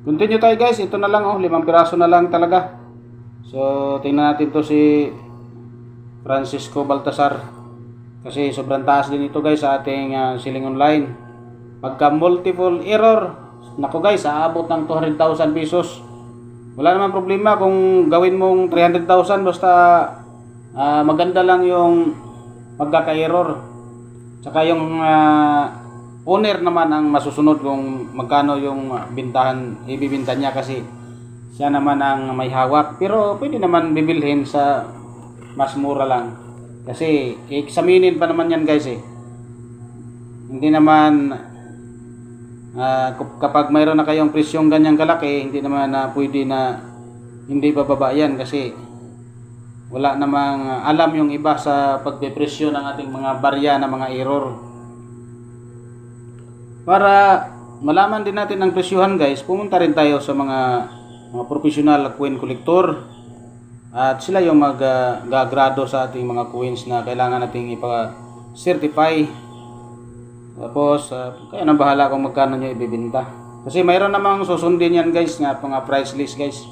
Continue tayo guys. Ito na lang 5 piraso na lang talaga. So tingnan natin to si Francisco Baltasar. Kasi sobrang taas din ito guys sa ating selling online. Pagka multiple error, nako guys, aabot ng 200,000 pesos. Wala naman problema kung gawin mong 300,000 basta maganda lang yung pagkaka-error. Tsaka yung owner naman ang masusunod kung magkano yung ibibinta niya kasi siya naman ang may hawak. Pero pwede naman bibilhin sa mas mura lang. Kasi examinin pa naman yan guys eh. Hindi naman kapag mayroon na kayong presyong ganyang kalaki, hindi naman pwede na hindi bababa yan kasi wala namang alam yung iba sa pagpepresyo ng ating mga barya na mga error. Para malaman din natin ang presyuhan guys, pumunta rin tayo sa mga professional coin collector at sila yung mag-gagrado sa ating mga coins na kailangan nating ipa-certify. Tapos kaya nang bahala kung magkano nyo ibibenta. Kasi mayroon namang susundin yan guys nga mga price list guys.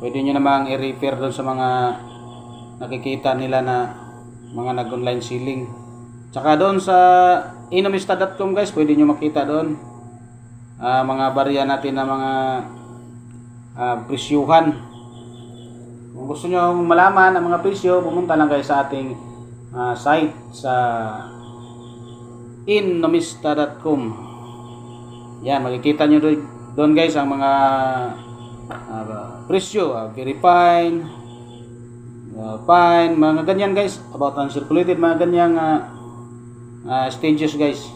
Pwede nyo namang i-refer doon sa mga nakikita nila na mga nag-online selling. Tsaka doon sa inomista.com guys, pwede nyo makita doon mga barya natin na mga presyuhan. Kung gusto nyo malaman ang mga presyo, pumunta lang kayo sa ating site sa inomista.com. Yan, makikita nyo doon guys ang mga presyo, very fine, fine, mga ganyan guys, about uncirculated, mga ganyang stages guys.